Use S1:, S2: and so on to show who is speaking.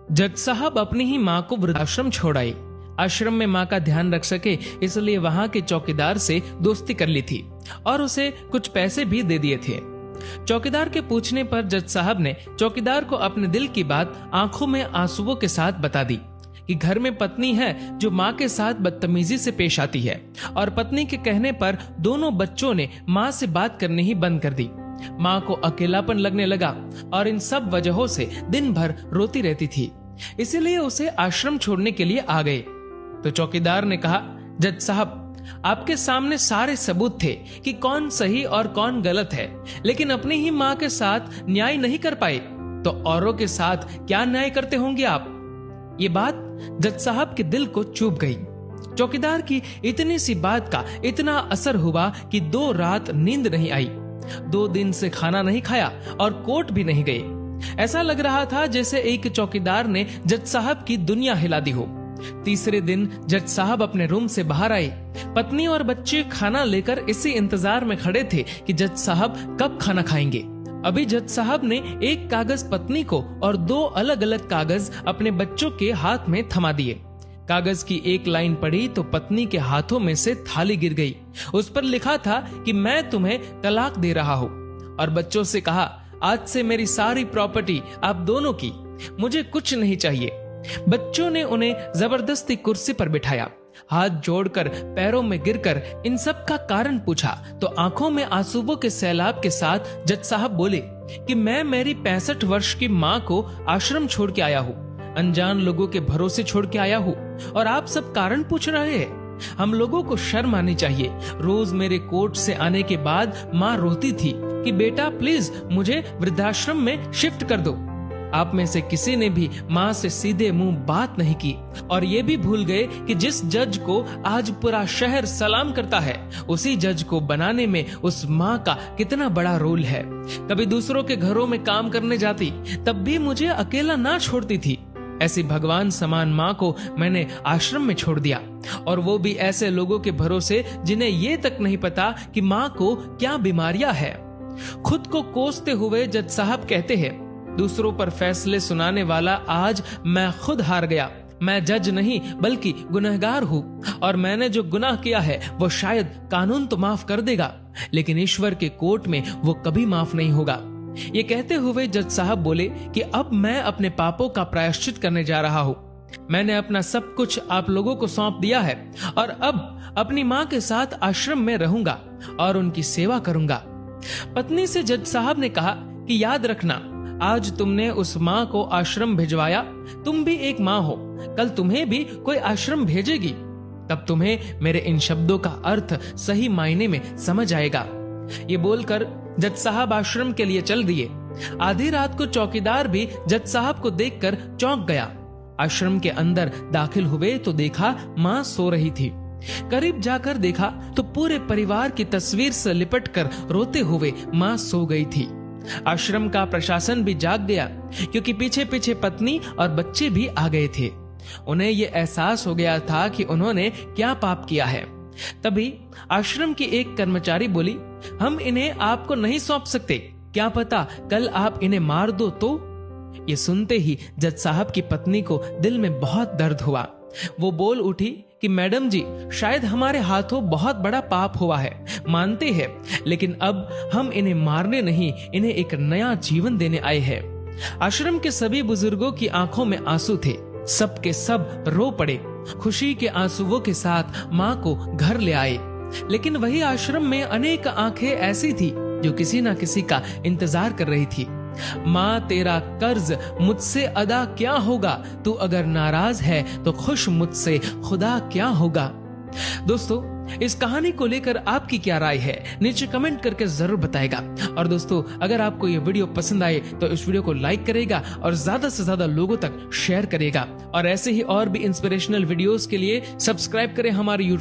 S1: जज साहब अपनी ही माँ को वृद्धाश्रम छोड़ आए। आश्रम में माँ का ध्यान रख सके इसलिए वहां के चौकीदार से दोस्ती कर ली थी और उसे कुछ पैसे भी दे दिए थे। चौकीदार के पूछने पर जज साहब ने चौकीदार को अपने दिल की बात आंखों में आंसुओं के साथ बता दी कि घर में पत्नी है जो माँ के साथ बदतमीजी से पेश आती है और पत्नी के कहने पर दोनों बच्चों ने माँ से बात करनी ही बंद कर दी। माँ को अकेलापन लगने लगा और इन सब वजहों से दिन भर रोती रहती थी, इसीलिए उसे आश्रम छोड़ने के लिए आ गए। तो चौकीदार ने कहा, जज साहब आपके सामने सारे सबूत थे कि कौन सही और कौन गलत है, लेकिन अपनी ही माँ के साथ न्याय नहीं कर पाए तो औरों के साथ क्या न्याय करते होंगे आप। ये बात जज साहब के दिल को चुभ गई। चौकीदार की इतनी सी बात का इतना असर हुआ कि 2 रात नींद नहीं आई, 2 दिन से खाना नहीं खाया और कोर्ट भी नहीं गए। ऐसा लग रहा था जैसे एक चौकीदार ने जज साहब की दुनिया हिला दी हो। तीसरे दिन जज साहब अपने रूम से बाहर आए। पत्नी और बच्चे खाना लेकर इसी इंतजार में खड़े थे कि जज साहब कब खाना खाएंगे। अभी जज साहब ने एक कागज पत्नी को और 2 अलग अलग कागज अपने बच्चों के हाथ में थमा दिए। कागज की एक लाइन पढ़ी तो पत्नी के हाथों में से थाली गिर गई। उस पर लिखा था कि मैं तुम्हें तलाक दे रहा हूँ, और बच्चों से कहा, आज से मेरी सारी प्रॉपर्टी आप दोनों की, मुझे कुछ नहीं चाहिए। बच्चों ने उन्हें जबरदस्ती कुर्सी पर बिठाया। हाथ जोड़कर पैरों में गिरकर इन सब का कारण पूछा तो आंखों में आंसुओं के सैलाब के साथ जज साहब बोले कि मैं मेरी 65 वर्ष की माँ को आश्रम छोड़ के आया हूँ, अनजान लोगों के भरोसे छोड़ के आया हूँ, और आप सब कारण पूछ रहे हैं। हम लोगों को शर्म आनी चाहिए। रोज मेरे कोर्ट से आने के बाद माँ रोती थी कि बेटा प्लीज मुझे वृद्धाश्रम में शिफ्ट कर दो। आप में से किसी ने भी माँ से सीधे मुंह बात नहीं की और ये भी भूल गए कि जिस जज को आज पूरा शहर सलाम करता है, उसी जज को बनाने में उस माँ का कितना बड़ा रोल है। कभी दूसरों के घरों में काम करने जाती तब भी मुझे अकेला ना छोड़ती थी। ऐसी भगवान समान माँ को मैंने आश्रम में छोड़ दिया, और वो भी ऐसे लोगों के भरोसे जिन्हें ये तक नहीं पता कि माँ को क्या बीमारियां है। खुद को कोसते हुए जज साहब कहते हैं, दूसरों पर फैसले सुनाने वाला आज मैं खुद हार गया। मैं जज नहीं बल्कि गुनहगार हूँ, और मैंने जो गुनाह किया है वो शायद कानून तो माफ कर देगा, लेकिन ईश्वर के कोर्ट में वो कभी माफ नहीं होगा। ये कहते हुए जज साहब बोले कि अब मैं अपने पापों का प्रायश्चित करने जा रहा हूँ। मैंने अपना सब कुछ आप लोगों को सौंप दिया है और अब अपनी माँ के साथ आश्रम में रहूंगा और उनकी सेवा करूंगा। पत्नी से जज साहब ने कहा कि याद रखना, आज तुमने उस माँ को आश्रम भिजवाया, तुम भी एक माँ हो, कल तुम्हें भी कोई आश्रम भेजेगी, तब तुम्हें मेरे इन शब्दों का अर्थ सही मायने में समझ आएगा। ये बोलकर जज साहब आश्रम के लिए चल दिए। आधी रात को चौकीदार भी जज साहब को देखकर चौंक गया। आश्रम के अंदर दाखिल हुए तो देखा माँ सो रही थी। करीब जाकर देखा तो पूरे परिवार की तस्वीर से लिपटकर रोते हुए माँ सो गई थी। आश्रम का प्रशासन भी जाग गया, क्योंकि पीछे पीछे पत्नी और बच्चे भी आ गए थे। उन्हें ये एहसास हो गया था कि उन्होंने क्या पाप किया है। तभी आश्रम की एक कर्मचारी बोली, हम इन्हें आपको नहीं सौंप सकते, क्या पता कल आप इन्हें मार दो तो। ये सुनते ही जज साहब की पत्नी को दिल में बहुत दर्द हुआ। वो बोल उठी कि मैडम जी, शायद हमारे हाथों बहुत बड़ा पाप हुआ है, मानते हैं, लेकिन अब हम इन्हें मारने नहीं, इन्हें एक नया जीवन देने आए हैं। आश्रम के सभी बुजुर्गों की आंखों में आंसू थे। सब के सब रो पड़े। खुशी के आंसुओं के साथ माँ को घर ले आए। लेकिन वही आश्रम में अनेक आंखें ऐसी थी जो किसी ना किसी का इंतजार कर रही थी। माँ, तेरा कर्ज मुझसे अदा क्या होगा, तू अगर नाराज है तो खुश मुझसे खुदा क्या होगा। दोस्तों, इस कहानी को लेकर आपकी क्या राय है, नीचे कमेंट करके जरूर बताएगा। और दोस्तों, अगर आपको ये वीडियो पसंद आए तो इस वीडियो को लाइक करेगा और ज्यादा से ज्यादा लोगों तक शेयर करेगा। और ऐसे ही और भी इंस्पिरेशनल वीडियोस के लिए सब्सक्राइब करें हमारे YouTube